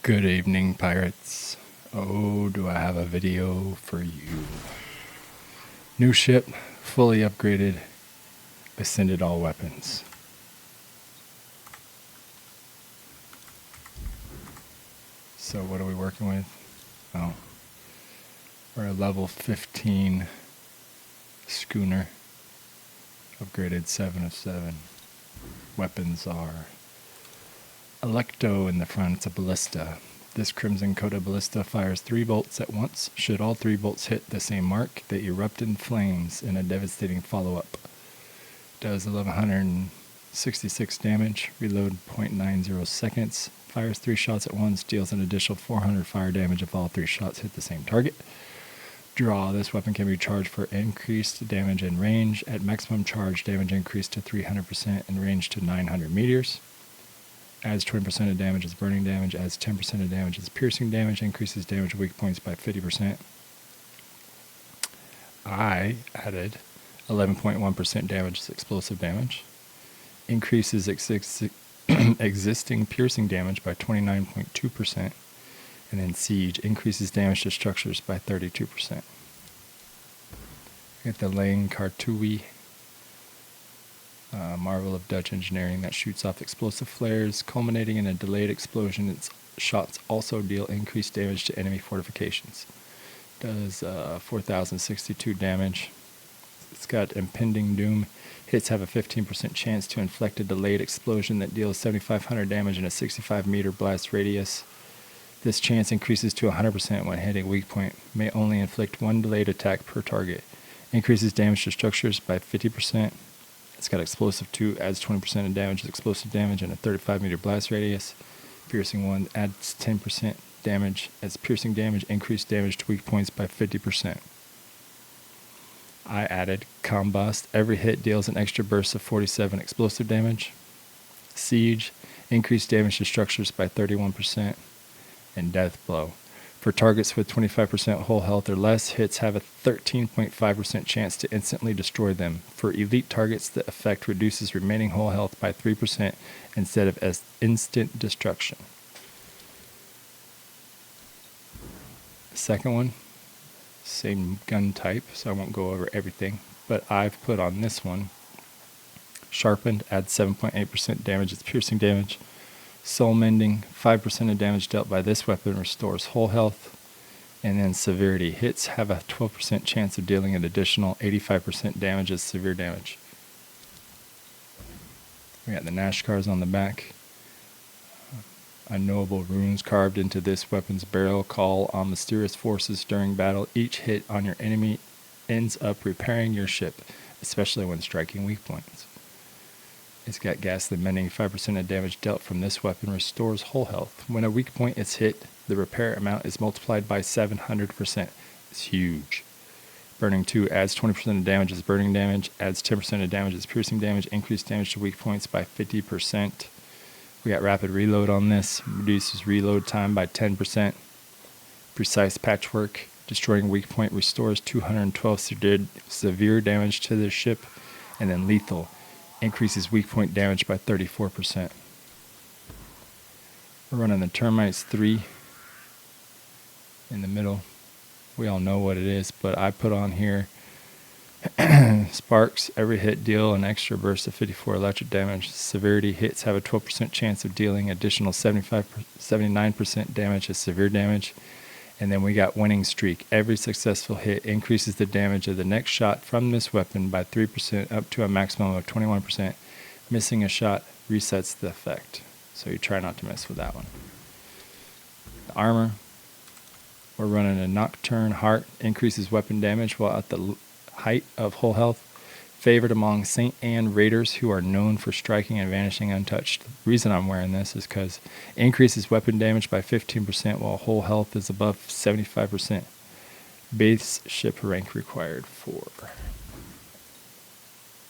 Good evening, pirates. Oh, do I have a video for you. New ship, fully upgraded, ascended all weapons. So what are we working with? Oh, we're a level 15 schooner, upgraded 7 of 7. Weapons are Electo in the front, it's a ballista. This crimson-coated ballista fires 3 bolts at once. Should all 3 bolts hit the same mark, they erupt in flames in a devastating follow-up. Does 1166 damage, reload 0.90 seconds, fires 3 shots at once, deals an additional 400 fire damage if all 3 shots hit the same target. Draw. This weapon can be charged for increased damage and range. At maximum charge, damage increased to 300% and range to 900 meters. Adds 20% of damage as burning damage, adds 10% of damage as piercing damage, increases damage weak points by 50%. I added 11.1% damage as explosive damage, increases existing piercing damage by 29.2%, and then siege increases damage to structures by 32%. Get the Lane Cartui. Marvel of Dutch engineering that shoots off explosive flares, culminating in a delayed explosion. Its shots also deal increased damage to enemy fortifications. Does 4,062 damage. It's got impending doom. Hits have a 15% chance to inflict a delayed explosion that deals 7,500 damage in a 65-meter blast radius. This chance increases to 100% when hitting a weak point. May only inflict 1 delayed attack per target. Increases damage to structures by 50%. It's got explosive 2, adds 20% of damage as explosive damage in a 35-meter blast radius. Piercing 1 adds 10% damage as piercing damage, increased damage to weak points by 50%. I added Combust. Every hit deals an extra burst of 47 explosive damage. Siege, increased damage to structures by 31%. And Death Blow. For targets with 25% whole health or less, hits have a 13.5% chance to instantly destroy them. For elite targets, the effect reduces remaining whole health by 3% instead of as instant destruction. The second one, same gun type, so I won't go over everything, but I've put on this one, Sharpened, adds 7.8% damage as piercing damage. Soul Mending, 5% of damage dealt by this weapon restores whole health. And then Severity. Hits have a 12% chance of dealing an additional 85% damage as severe damage. We got the Nashkars on the back. Unknowable runes carved into this weapon's barrel call on mysterious forces during battle. Each hit on your enemy ends up repairing your ship, especially when striking weak points. It's got Ghastly Mending. 5% of damage dealt from this weapon restores whole health. When a weak point is hit, the repair amount is multiplied by 700%. It's huge. Burning 2 adds 20% of damage as burning damage, adds 10% of damage as piercing damage, increased damage to weak points by 50%. We got Rapid Reload on this, reduces reload time by 10%. Precise Patchwork, destroying weak point restores 212 severe damage to the ship. And then Lethal, increases weak point damage by 34%. We're running the Termites 3 in the middle. We all know what it is, but I put on here Sparks. Every hit deal an extra burst of 54 electric damage. Severity. Hits have a 12% chance of dealing additional 79% damage as severe damage. And then we got Winning Streak. Every successful hit increases the damage of the next shot from this weapon by 3% up to a maximum of 21%. Missing a shot resets the effect. So you try not to mess with that one. The armor. We're running a Nocturne Heart. Increases weapon damage while at the height of whole health. Favored among St. Anne raiders who are known for striking and vanishing untouched. The reason I'm wearing this is because it increases weapon damage by 15% while whole health is above 75%. Base ship rank required 4.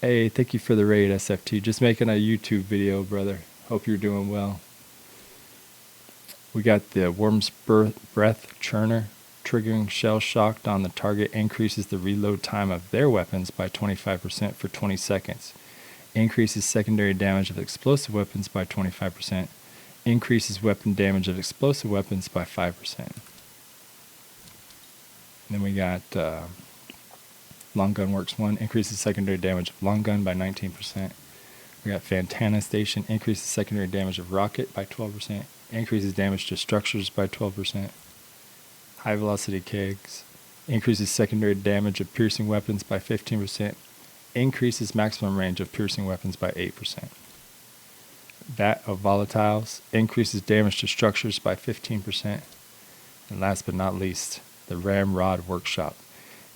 Hey, thank you for the raid, SFT. Just making a YouTube video, brother. Hope you're doing well. We got the Worm's Breath Churner. Triggering shell shocked on the target increases the reload time of their weapons by 25% for 20 seconds. Increases secondary damage of explosive weapons by 25%. increases weapon damage of explosive weapons by 5%. And then we got Long Gun Works 1, increases secondary damage of long gun by 19%. We got Fantana Station, increases secondary damage of rocket by 12%, increases damage to structures by 12%. High Velocity Kegs, increases secondary damage of piercing weapons by 15%, increases maximum range of piercing weapons by 8%. Vat of Volatiles, increases damage to structures by 15%. And last but not least, the Ramrod Workshop,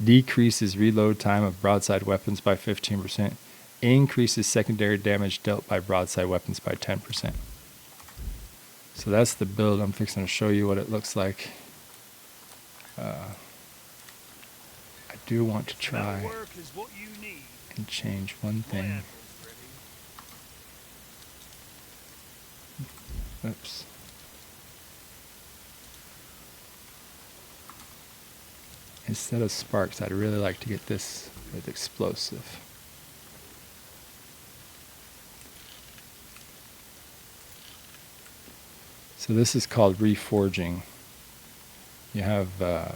decreases reload time of broadside weapons by 15%, increases secondary damage dealt by broadside weapons by 10%. So that's the build. I'm fixing to show you what it looks like. I do want to try and change one thing. Oops. Instead of sparks, I'd really like to get this with explosive. So this is called reforging. You have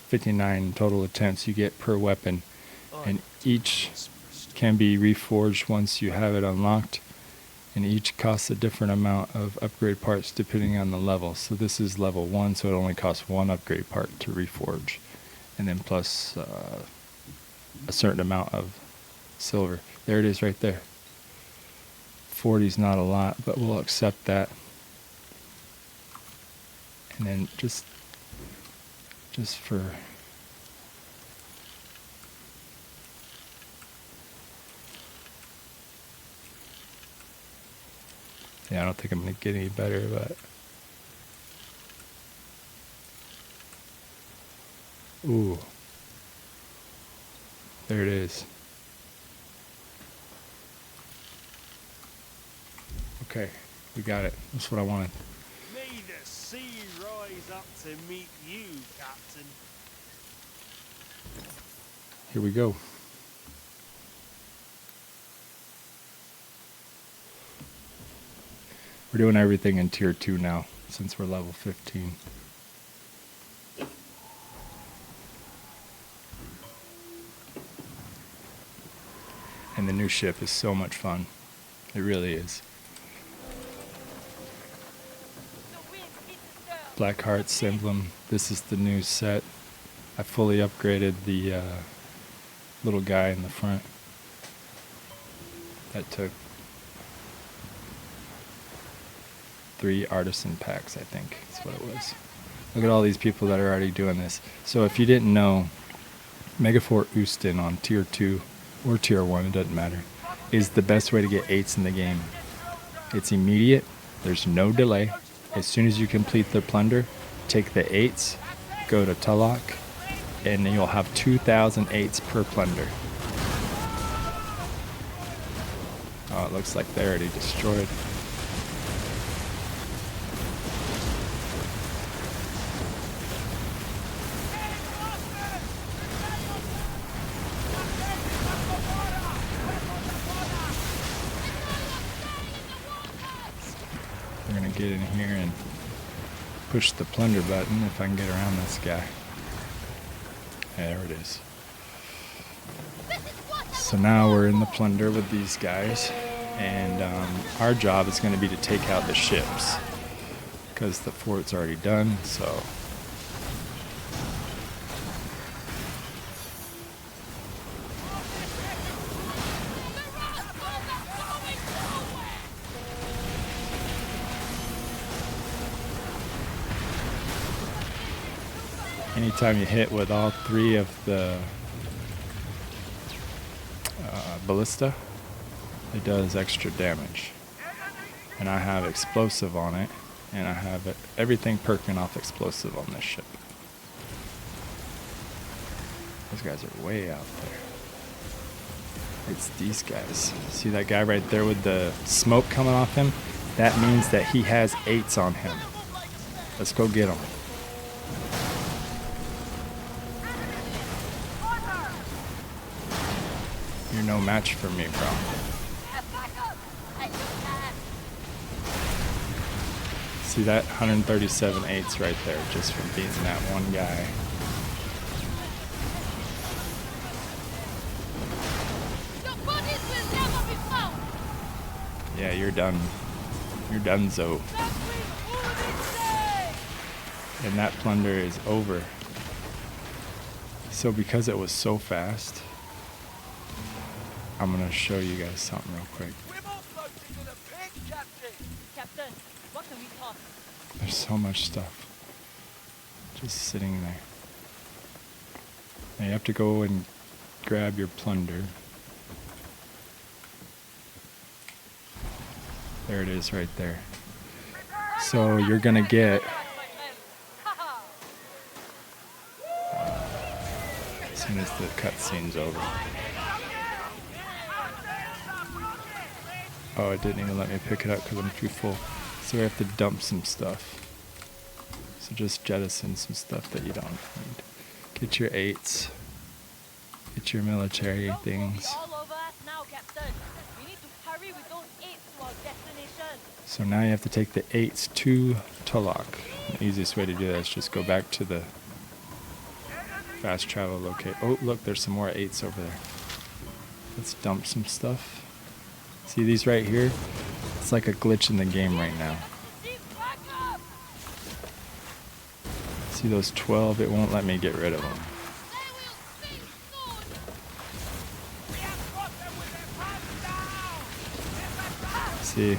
59 total attempts you get per weapon, and each can be reforged once you have it unlocked, and each costs a different amount of upgrade parts depending on the level. So this is level 1, so it only costs 1 upgrade part to reforge, and then plus a certain amount of silver. There it is right there. 40 is not a lot, but we'll accept that. And then just for I don't think I'm going to get any better, but ooh, there it is. Okay, we got it. That's what I wanted. May the sea rise up to meet you, Captain. Here we go. We're doing everything in tier 2 now, since we're level 15. And the new ship is so much fun. It really is. Blackheart's emblem. This is the new set. I fully upgraded the little guy in the front. That took 3 artisan packs, I think. That's what it was. Look at all these people that are already doing this. So if you didn't know, Megafort Houston on tier 2 or tier 1, it doesn't matter, is the best way to get 8s in the game. It's immediate. There's no delay. As soon as you complete the plunder, take the 8s, go to Tulloch, and you'll have 2,000 8s per plunder. Oh, it looks like they're already destroyed. We're going to get in here and push the plunder button if I can get around this guy. Yeah, there it is. So now we're in the plunder with these guys, and our job is going to be to take out the ships because the fort's already done. So anytime you hit with all 3 of the ballista, it does extra damage. And I have explosive on it, and I have everything perking off explosive on this ship. Those guys are way out there. It's these guys. See that guy right there with the smoke coming off him? That means that he has 8s on him. Let's go get him. You're no match for me, bro. See that 137 eighths right there, just from beating that one guy. Yeah, you're done. You're donezo. And that plunder is over. So because it was so fast, I'm gonna show you guys something real quick. Captain, what can we toss? There's so much stuff just sitting there. Now you have to go and grab your plunder. There it is right there. So you're gonna get, as soon as the cutscene's over. Oh, it didn't even let me pick it up because I'm too full. So we have to dump some stuff. So just jettison some stuff that you don't need. Get your 8s. Get your military things. So now you have to take the 8s to Tulloch. The easiest way to do that is just go back to the fast travel locate. Oh, look, there's some more 8s over there. Let's dump some stuff. See these right here? It's like a glitch in the game right now. See those 12? It won't let me get rid of them. See?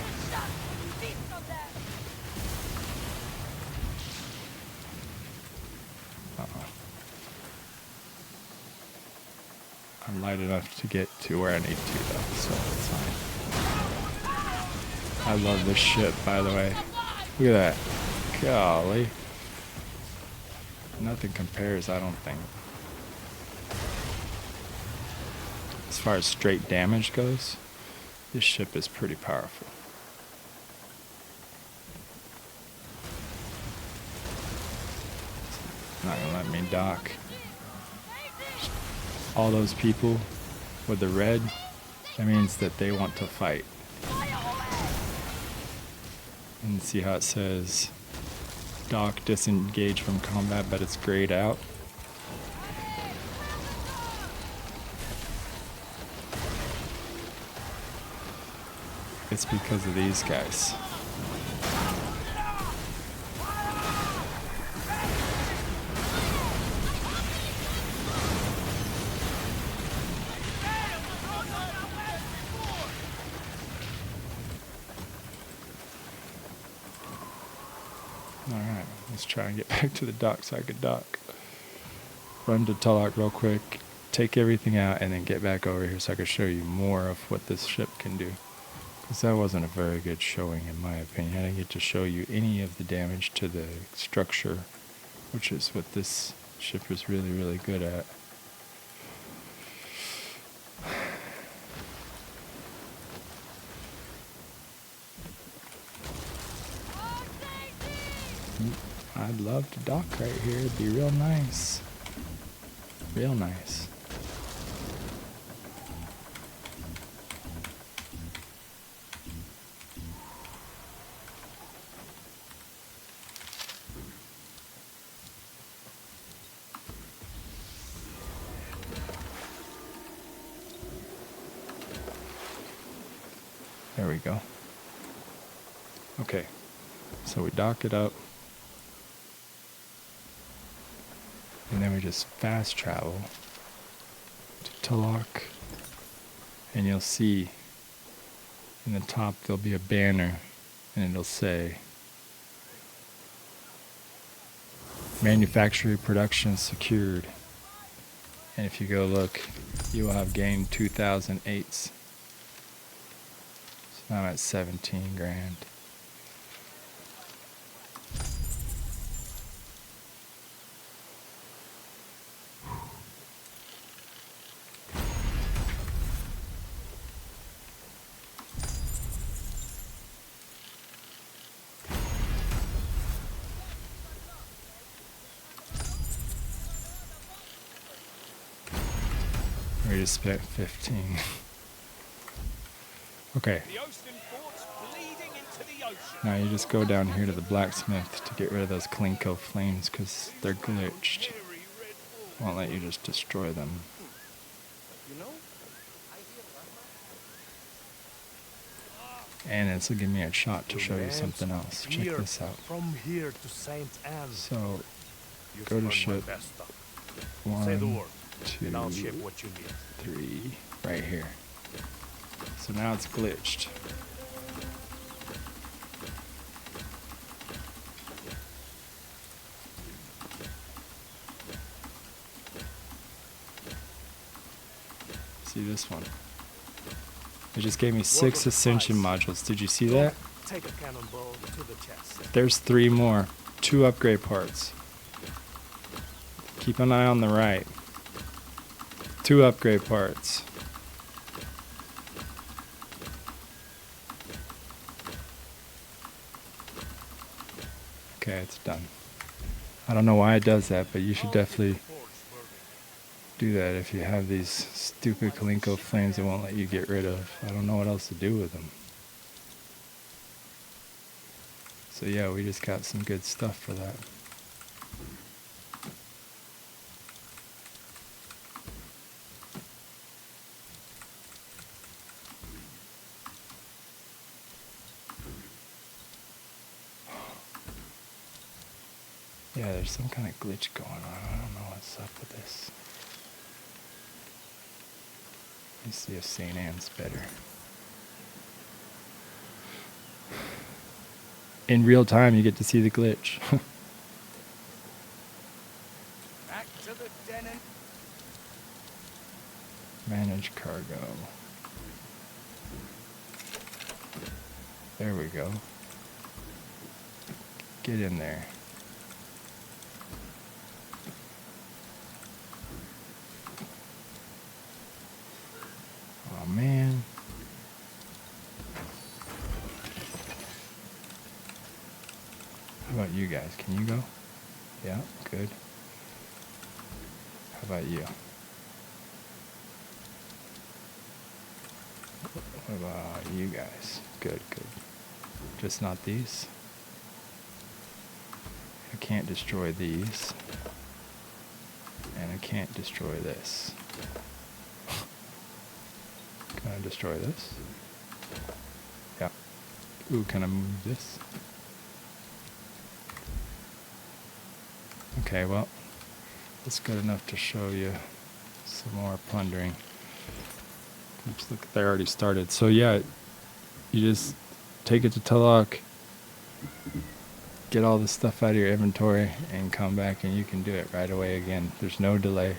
I'm light enough to get to where I need to though, so it's fine. I love this ship, by the way. Look at that. Golly. Nothing compares, I don't think. As far as straight damage goes, this ship is pretty powerful. Not gonna let me dock. All those people with the red, that means that they want to fight. And see how it says dock disengage from combat, but it's grayed out. It's because of these guys. Alright, let's try and get back to the dock so I could dock. Run to Tulloch real quick, take everything out, and then get back over here so I can show you more of what this ship can do. Because that wasn't a very good showing in my opinion. I didn't get to show you any of the damage to the structure, which is what this ship is really, really good at. I'd love to dock right here. It'd be real nice. Real nice. There we go. Okay, so we dock it up. And then we just fast travel to Tulloch. And you'll see in the top there'll be a banner and it'll say manufacturing production secured. And if you go look, you will have gained 2,008s. So now I'm at 17 grand. We just spent 15. Okay. The Ocean forts bleeding into the Now you just go down here to the blacksmith to get rid of those Kalinko flames because they're glitched. Won't let you just destroy them. You know? And this will give me a shot to show you something else. Check this out. From here to Saint Anne. So, You go to find my ship. best stuff. 1, Say the word, 2, and I'll ship what you need. 3, right here. So now it's glitched. See this one? It just gave me 6 ascension modules. Did you see that? Take a cannonball to the chest. There's 3 more. 2 upgrade parts. Keep an eye on the right. 2 upgrade parts. Okay, it's done. I don't know why it does that, but you should definitely do that if you have these stupid Kalinko flames it won't let you get rid of. I don't know what else to do with them. So yeah, we just got some good stuff for that. Yeah, there's some kind of glitch going on. I don't know what's up with this. Let me see if St. Anne's better. In real time, you get to see the glitch. Back to the den and Manage cargo. There we go. Get in there. Oh man. How about you guys? Can you go? Yeah, good. How about you? What about you guys? Good, good. Just not these? I can't destroy these. And I can't destroy this. Can I destroy this? Yeah. Ooh, can I move this? Okay, well, that's good enough to show you some more plundering. Oops, look, they already started. So yeah, you just take it to Tulloch, get all the stuff out of your inventory, and come back and you can do it right away again. There's no delay.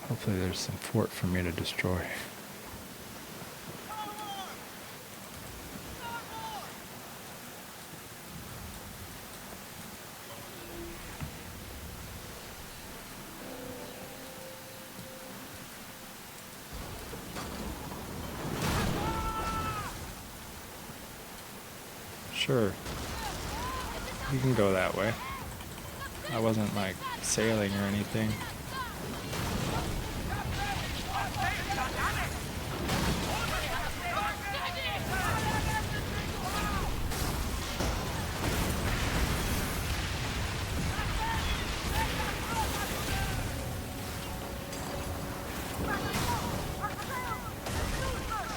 Hopefully there's some fort for me to destroy. Sure. You can go that way. I wasn't like sailing or anything.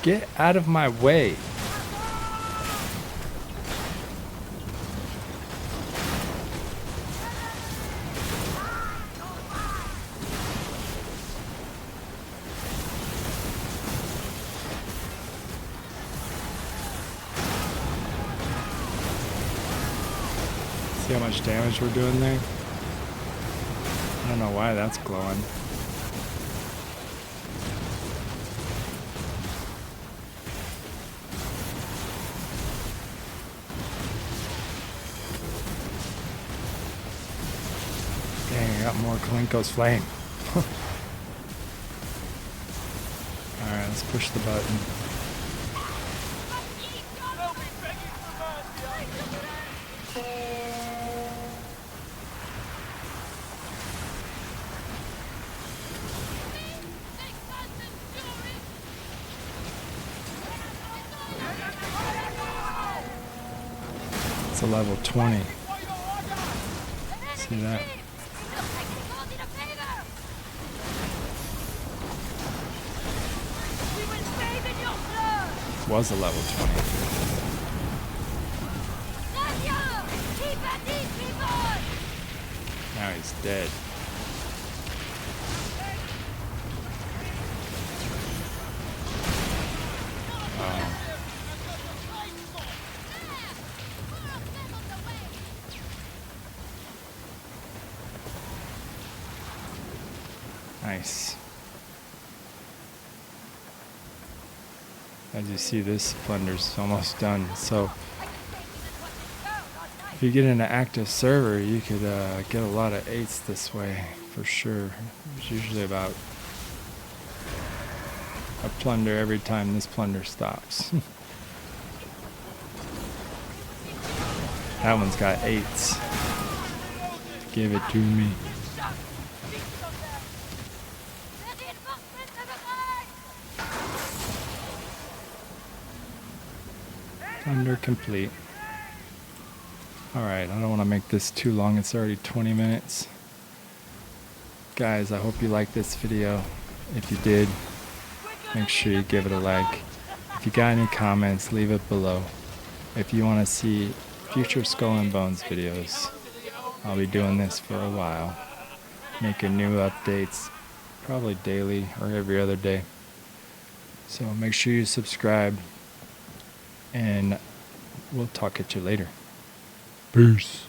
Get out of my way. See how much damage we're doing there? I don't know why that's glowing. Dang, I got more Kalinko's flame. Alright, let's push the button. It's a level 20. See that? Was a level 20. Now he's dead. Nice. As you see, this plunder's almost done. So if you get in an active server, you could get a lot of 8s this way for sure. There's usually about a plunder every time this plunder stops. That one's got 8s. Give it to me. Plunder complete. Alright, I don't want to make this too long. It's already 20 minutes. Guys, I hope you liked this video. If you did, make sure you give it a like. If you got any comments, leave it below. If you want to see future Skull and Bones videos, I'll be doing this for a while. Making new updates, probably daily or every other day. So make sure you subscribe, and we'll talk at you later. Peace.